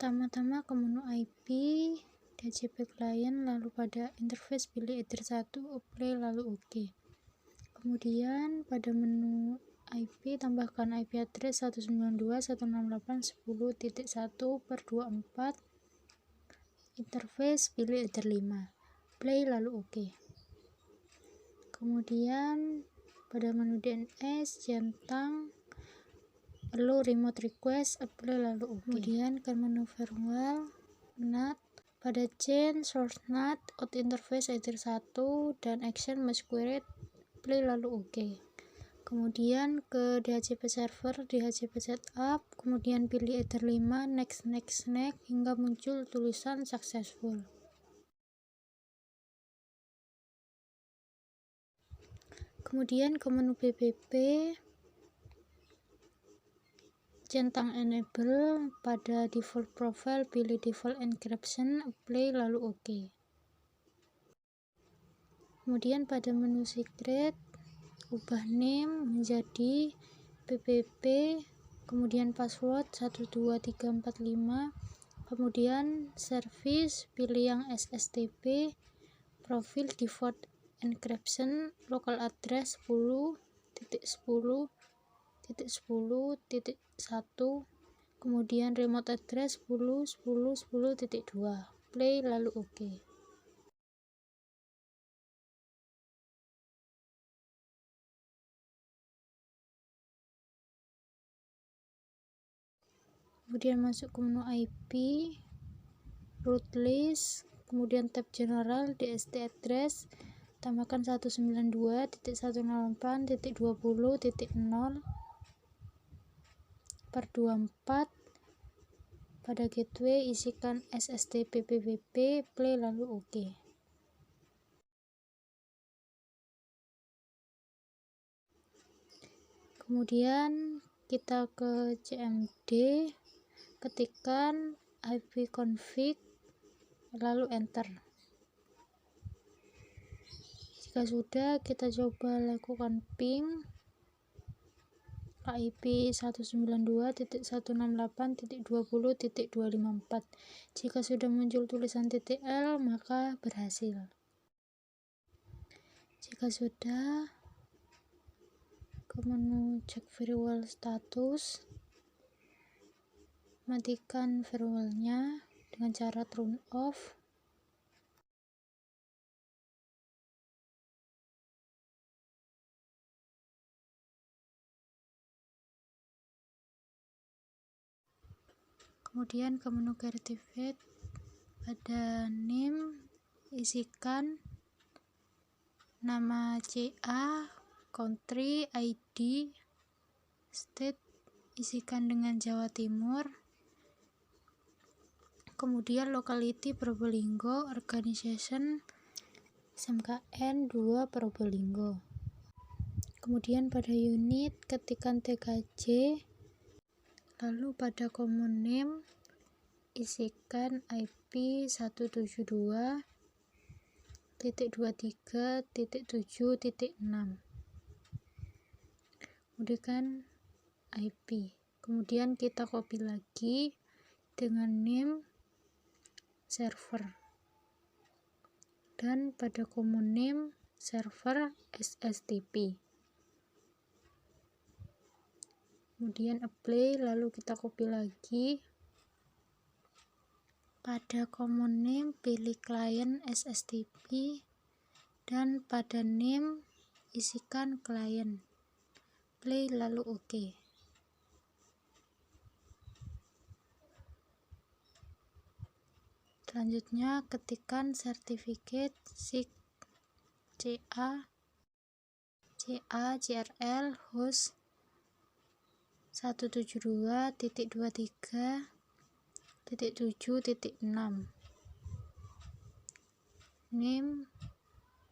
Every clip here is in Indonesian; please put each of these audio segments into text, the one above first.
Pertama-tama ke menu IP, DHCP client, lalu pada interface pilih Ether 1, apply, lalu OK. Kemudian pada menu IP tambahkan IP address 192.168.10.1/24, interface pilih Ether 5, play lalu OK. Kemudian pada menu DNS centang allow remote request, apply lalu OK. Kemudian ke menu firewall NAT, pada chain source NAT out interface Ether 1 dan action must query, play lalu OK. Kemudian ke DHCP server, DHCP setup, kemudian pilih Ether 5, next hingga muncul tulisan successful. Kemudian ke menu PPP centang enable, pada default profile pilih default encryption, apply lalu OK. Kemudian pada menu secret ubah name menjadi PPP, kemudian password 12345, kemudian service pilih yang SSTP, profil default encryption, local address 10.10.10.1, kemudian remote address 10.10.10.2, play lalu OK. Kemudian masuk ke menu IP, root list, kemudian tab general, DST address, tambahkan 192.168.20.0/24, pada gateway isikan SSTP PPP, play lalu OK. Kemudian kita ke CMD, ketikkan ipconfig lalu enter. Jika sudah, kita coba lakukan ping ke IP 192.168.20.254. Jika sudah muncul tulisan "L", maka berhasil. Jika sudah, ke menu cek firewall status, matikan firewallnya dengan cara turn off. Kemudian ke menu Certificate, pada name isikan nama CA, country, ID, state isikan dengan Jawa Timur, kemudian locality Probolinggo, organization SMKN 2 Probolinggo. Kemudian pada unit ketikkan TKJ, lalu pada common name isikan IP 172.23.7.6, kemudian IP. Kemudian kita copy lagi dengan name server, dan pada common name server SSTP. Kemudian apply, lalu kita copy lagi. Pada common name pilih client SSTP, dan pada name isikan client, play lalu OK. Selanjutnya ketikkan sertifikat SIG CRL host 172.23.7.6, name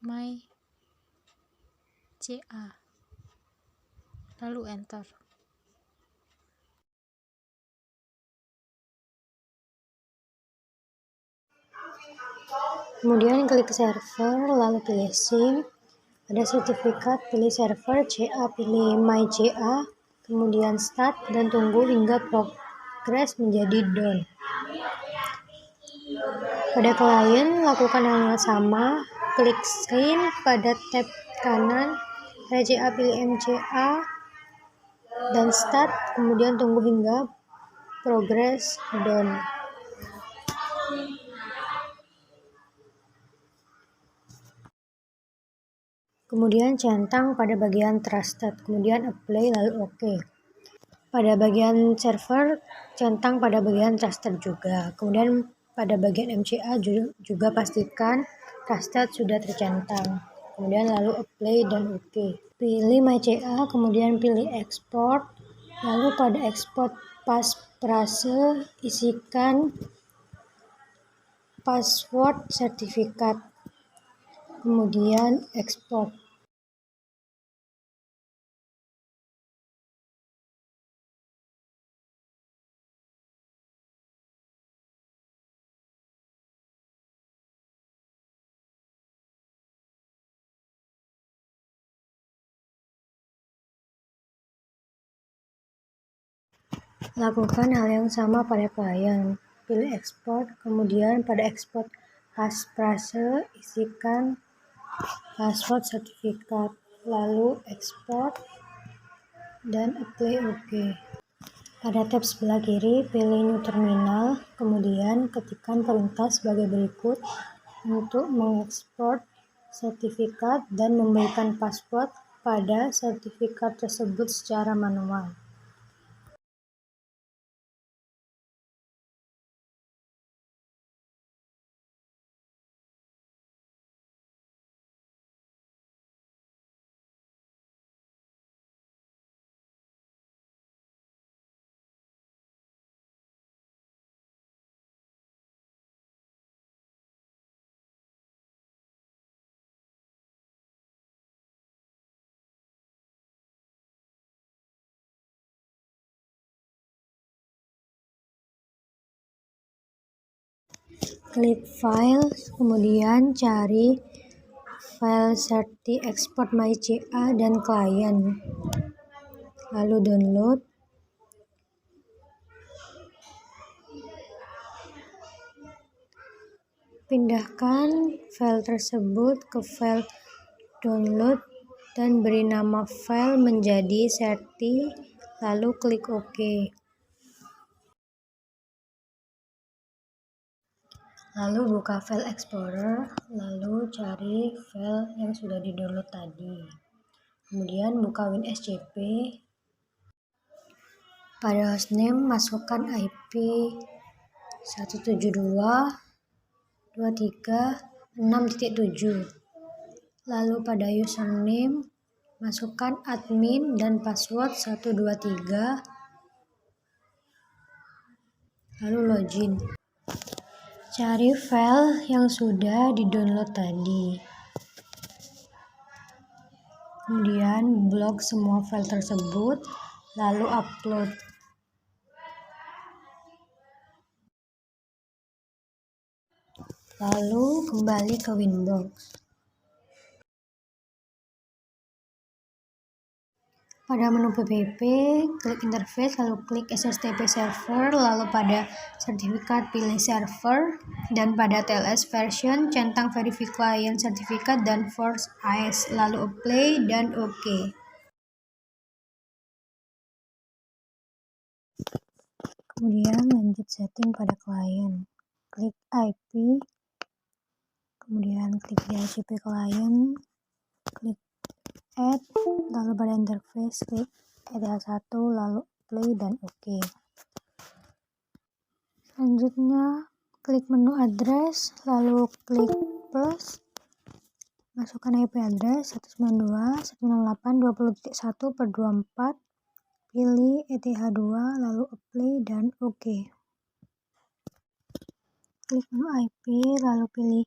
my CA, lalu enter. Kemudian klik server, lalu pilih SIM. Pada sertifikat pilih server, CA pilih My CA, kemudian start dan tunggu hingga progress menjadi done. Pada klien, lakukan hal yang sama, klik Sign pada tab kanan, pada CA pilih MCA dan Start, kemudian tunggu hingga progress done. Kemudian centang pada bagian Trusted, kemudian Apply lalu OK. Pada bagian server, centang pada bagian Trusted juga. Kemudian pada bagian MCA juga pastikan Trusted sudah tercentang. Kemudian lalu Apply dan OK. Pilih MyCA, kemudian pilih Export. Lalu pada Export passphrase, isikan password sertifikat. Kemudian Export. Lakukan hal yang sama pada klien. Pilih Export, kemudian pada Export passphrase, isikan password sertifikat, lalu Export dan Apply OK. Pada tab sebelah kiri, pilih New Terminal, kemudian ketikkan perintah sebagai berikut untuk mengekspor sertifikat dan memberikan password pada sertifikat tersebut secara manual. Klik File, kemudian cari file Certi Export MyCA dan klien, lalu download. Pindahkan file tersebut ke file download dan beri nama file menjadi Certi, lalu klik OK. Lalu buka File Explorer, lalu cari file yang sudah di-download tadi. Kemudian buka WinSCP. Pada hostname masukkan IP 172.23.6.7. Lalu pada username masukkan admin dan password 123. Lalu login. Cari file yang sudah di-download tadi. Kemudian blok semua file tersebut, lalu upload. Lalu kembali ke Winbox. Pada menu PPP, klik Interface, lalu klik SSTP Server, lalu pada sertifikat pilih Server, dan pada TLS Version, centang Verify Client Sertifikat dan Force AES, lalu Apply dan OK. Kemudian lanjut setting pada klien, klik IP, kemudian klik DHCP Client, klik Add, lalu pada interface klik ETH1, lalu Play dan OK. Selanjutnya klik menu address, lalu klik plus, masukkan IP address 192.168.20.1/24, pilih ETH2, lalu Apply dan OK. Klik menu IP, lalu pilih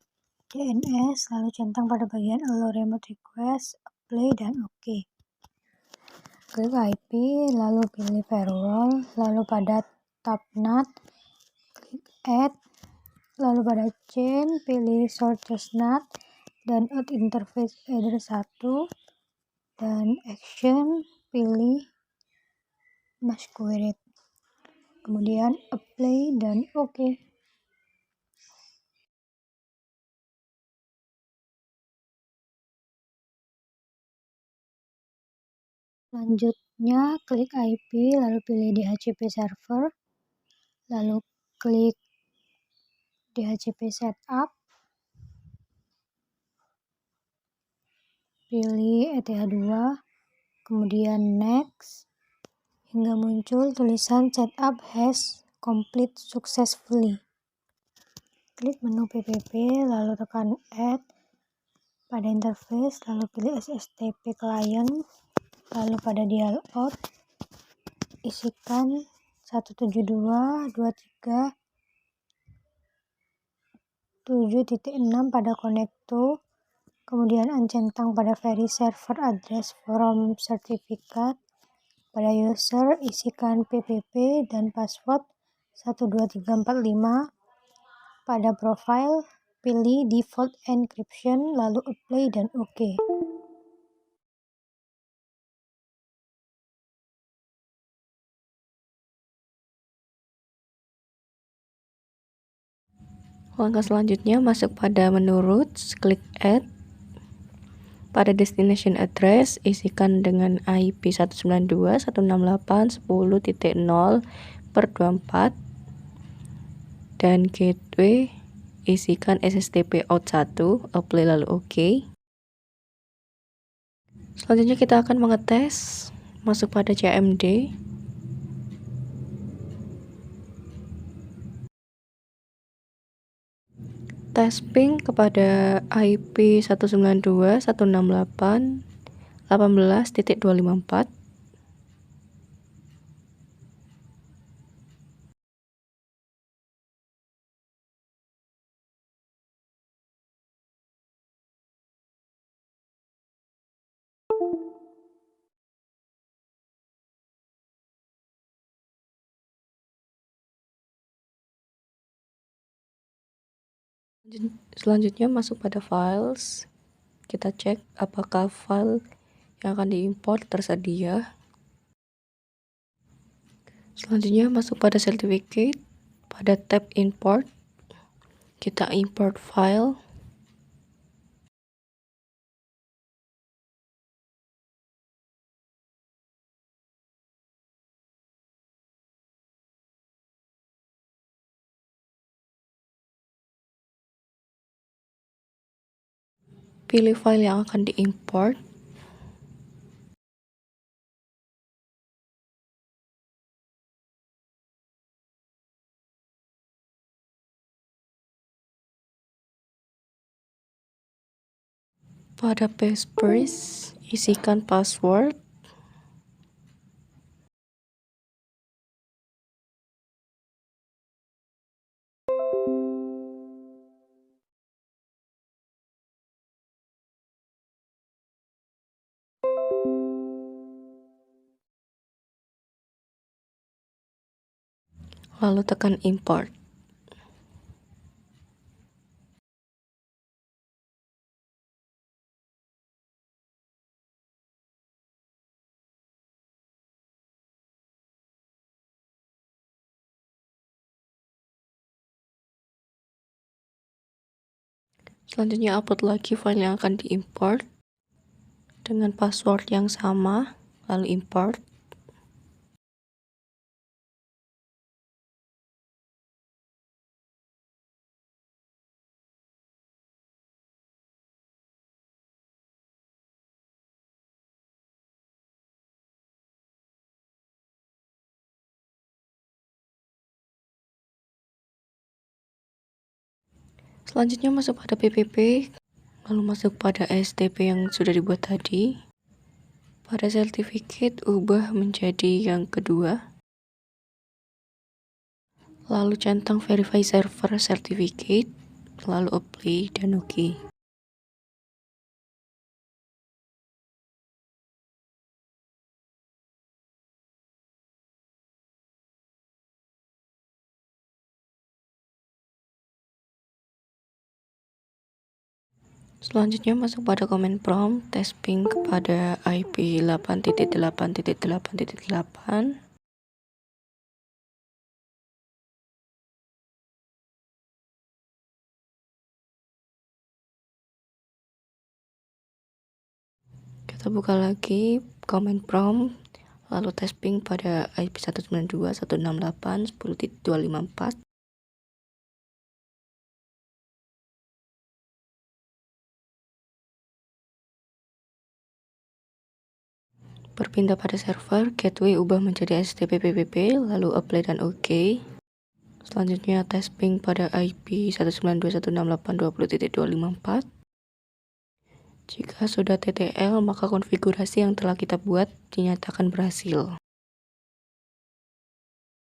DNS, lalu centang pada bagian Allow Remote Request, Apply dan OK. Klik IP, lalu pilih Firewall, lalu pada tab NAT, klik Add, lalu pada Chain, pilih Sources NAT, dan Add Interface Header 1, dan Action, pilih Masquerade. Kemudian Apply dan OK. Selanjutnya, klik IP, lalu pilih DHCP server, lalu klik DHCP setup, pilih ETH2, kemudian next, hingga muncul tulisan setup has complete successfully. Klik menu PPP, lalu tekan add pada interface, lalu pilih SSTP client, lalu pada dialog isikan 172.23.7.6 pada connect to, kemudian uncentang pada very server address from certificate. Pada user isikan PPP dan password 12345. Pada profile pilih default encryption, lalu apply dan OK. Langkah selanjutnya masuk pada menu routes, klik add. Pada destination address isikan dengan IP 192.168.10.0/24 dan gateway isikan SSTP out 1, apply lalu OK. Selanjutnya kita akan mengetes, masuk pada CMD. Tes ping kepada IP 192.168.18.254. Selanjutnya masuk pada files, kita cek apakah file yang akan diimport tersedia. Selanjutnya masuk pada certificate, pada tab import, kita import file. Pilih file yang akan diimport. Pada passphrase, isikan password. Lalu tekan import. Selanjutnya upload lagi file yang akan diimport dengan password yang sama, lalu import. Selanjutnya masuk pada PPP, lalu masuk pada STP yang sudah dibuat tadi. Pada certificate ubah menjadi yang kedua. Lalu centang verify server certificate, lalu apply dan OK. Selanjutnya masuk pada command prompt, tes ping kepada IP 8.8.8.8. Kita buka lagi Command prompt, lalu tes ping pada IP 192.168.10.254. Berpindah pada server, gateway ubah menjadi HTTP PPP, lalu apply dan OK. Selanjutnya tes ping pada IP 192.168.20.254. Jika sudah TTL, maka konfigurasi yang telah kita buat dinyatakan berhasil.